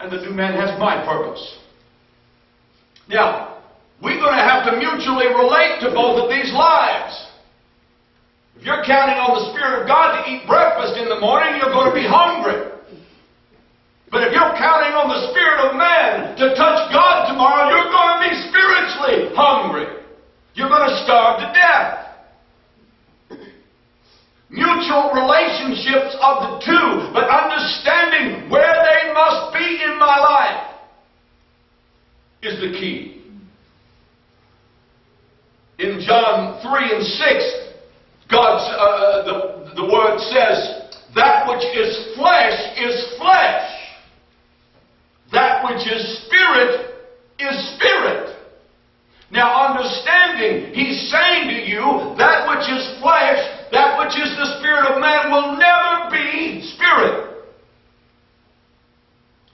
and the new man has my purpose. Now, we're going to have to mutually relate to both of these lives. If you're counting on the Spirit of God to eat breakfast in the morning, you're going to be hungry. But if you're counting on the Spirit of man to touch God tomorrow, you're going to be spiritually hungry. You're going to starve to death. Mutual relationships of the two, but understanding where they must be in my life is the key. In John 3 and 6, the Word says, that which is flesh. That which is spirit. Now understanding, He's saying to you, that which is flesh, that which is the spirit of man will never be spirit.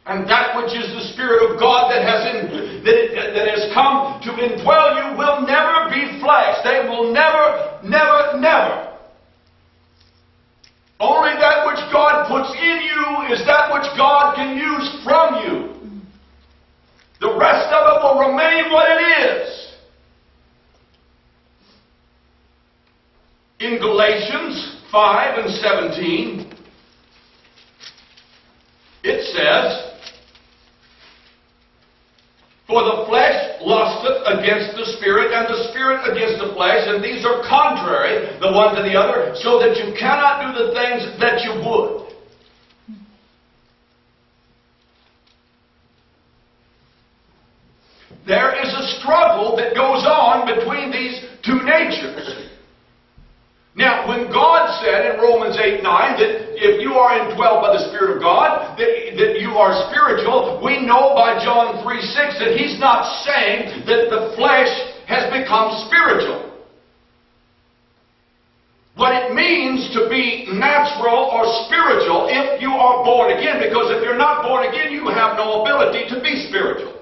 And that which is the Spirit of God that has come to indwell you will never be flesh. They will never. Only that which God puts in you is that which God can use from you. The rest of it will remain what it is. In Galatians 5 and 17, it says, for the flesh lusteth against the Spirit, and the Spirit against the flesh, and these are contrary the one to the other, so that you cannot do the things that you would. There is a struggle that goes on between these two natures. Now, when God said in Romans 8:9 that if you are indwelled by the Spirit of God, that you are spiritual, we know by John 3:6 that He's not saying that the flesh has become spiritual. What it means to be natural or spiritual if you are born again, because if you're not born again, you have no ability to be spiritual.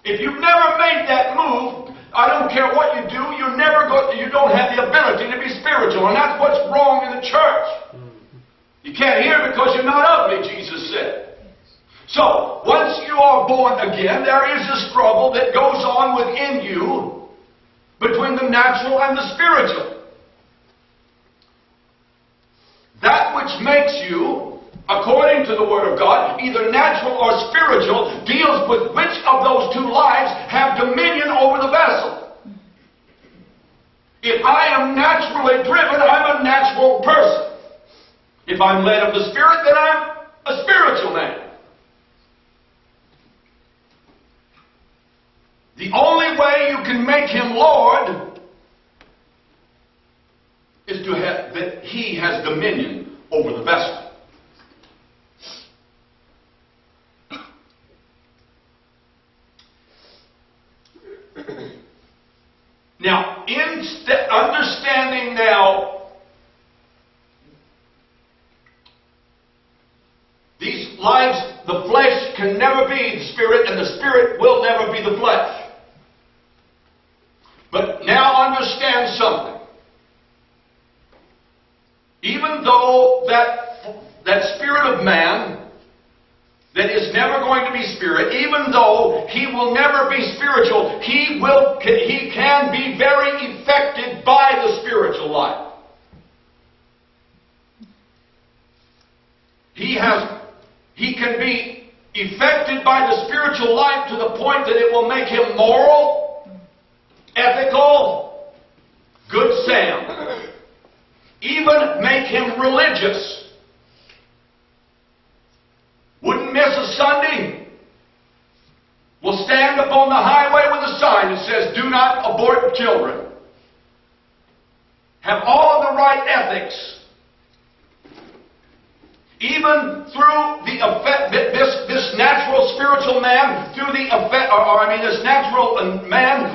If you've never made that move, I don't care what you do, you don't have the ability to be spiritual. And that's what's wrong in the church. You can't hear because you're not of me, Jesus said. So, once you are born again, there is a struggle that goes on within you between the natural and the spiritual. That which makes you, according to the Word of God, either natural or spiritual, deals with which of those two lives have dominion over the vessel. If I am naturally driven, I'm a natural person. If I'm led of the Spirit, then I'm a spiritual man. The only way you can make Him Lord is to have that He has dominion over the vessel. Now, understanding now these lives, the flesh can never be the Spirit, and the Spirit will never be the flesh. But now understand something. Even though that spirit of man that is never going to be spirit, even though he will never be spiritual, he can be very affected by the spiritual life. He can be affected by the spiritual life to the point that it will make him moral, ethical, good Sam. Even make him religious. Wouldn't miss a Sunday. Will stand upon the highway with a sign that says, do not abort children. Have all of the right ethics. Even through the effect, this natural spiritual man, through the effect, this natural man,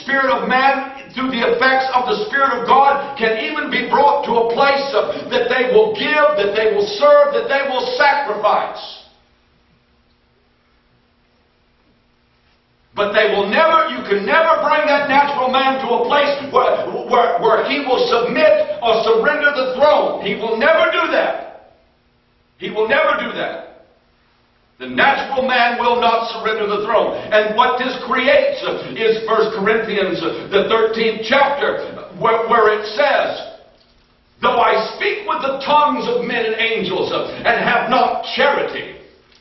spirit of man, through the effects of the Spirit of God, can even be brought to a place that they will give, that they will serve, that they will sacrifice. But they will never, you can never bring that natural man to a place where he will submit or surrender the throne. He will never do that. He will never do that. The natural man will not surrender the throne. And what this creates is 1 Corinthians, the 13th chapter, where it says, though I speak with the tongues of men and angels and have not charity,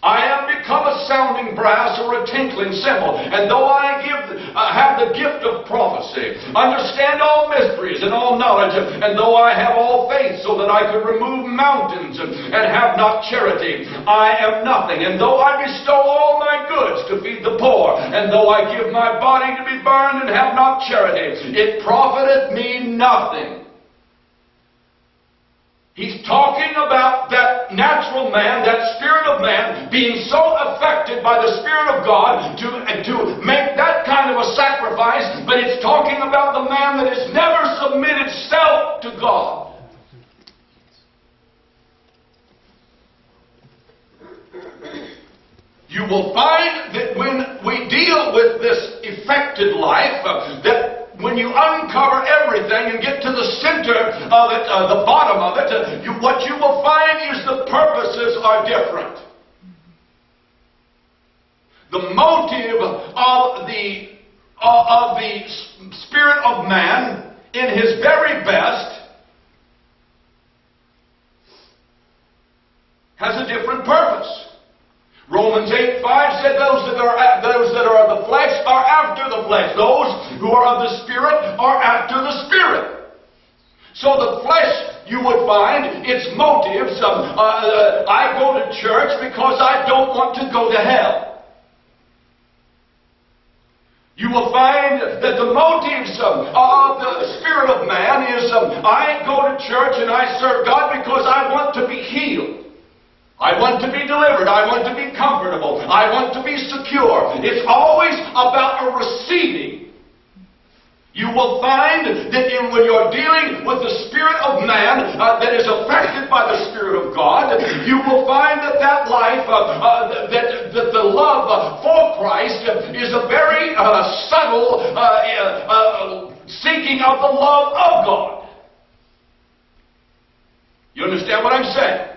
I am become a sounding brass or a tinkling cymbal. And though I have the gift of prophecy, understand all mysteries and all knowledge, and though I have all faith so that I could remove mountains and have not charity, I am nothing. And though I bestow all my goods to feed the poor, and though I give my body to be burned and have not charity, it profiteth me nothing. He's talking about that natural man, that spirit of man, being so affected by the Spirit of God to make that kind of a sacrifice, but it's talking about the man that has never submitted self to God. You will find that when we deal with this affected life, that when you uncover everything and get to the center of it, the bottom of it, what you will find is the purposes are different. The motive of the spirit of man in his very best has a different purpose. Romans 8:5 said those that are of the flesh are after the flesh. Those who are of the Spirit are after the Spirit. So the flesh, you would find, its motives, I go to church because I don't want to go to hell. You will find that the motives of the spirit of man is, I go to church and I serve God because I want to be healed. I want to be delivered. I want to be comfortable. I want to be secure. It's always about a receiving. You will find that when you're dealing with the spirit of man that is affected by the Spirit of God, you will find that life, that the love for Christ is a very subtle seeking of the love of God. You understand what I'm saying?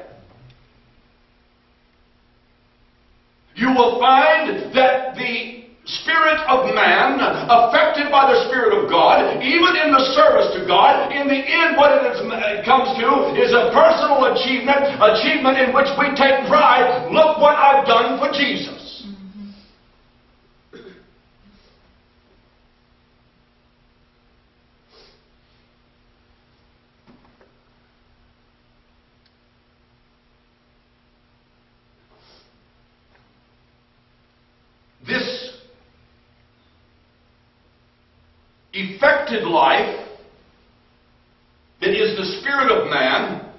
You will find that the spirit of man, affected by the Spirit of God, even in the service to God, in the end what it comes to is a personal achievement in which we take pride. Look what I've done for Jesus. This effected life that is the spirit of man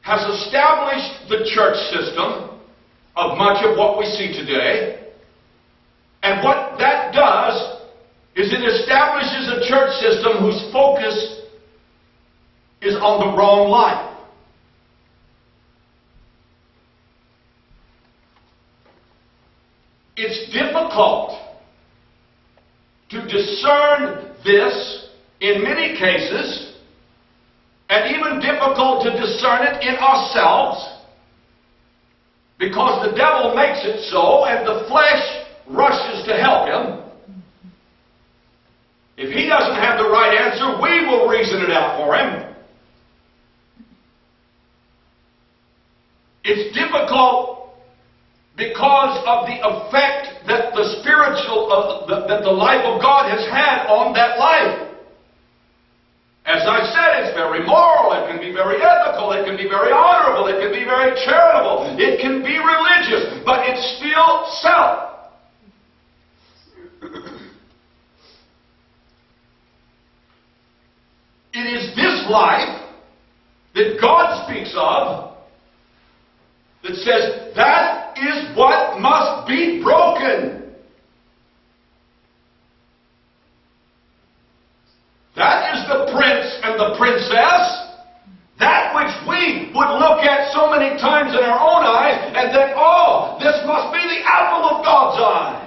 has established the church system of much of what we see today. And what that does is it establishes a church system whose focus is on the wrong life. It's difficult to discern this in many cases, and even difficult to discern it in ourselves, because the devil makes it so, and the flesh rushes to help him. If he doesn't have the right answer, we will reason it out for him. It's difficult because of the effect that the that the life of God has had on that life. As I said, it's very moral, it can be very ethical, it can be very honorable, it can be very charitable, it can be religious, but it's still self. It is this life that God speaks of that says that is what must be broken. That is the prince and the princess. That which we would look at so many times in our own eyes and think, oh, this must be the apple of God's eye.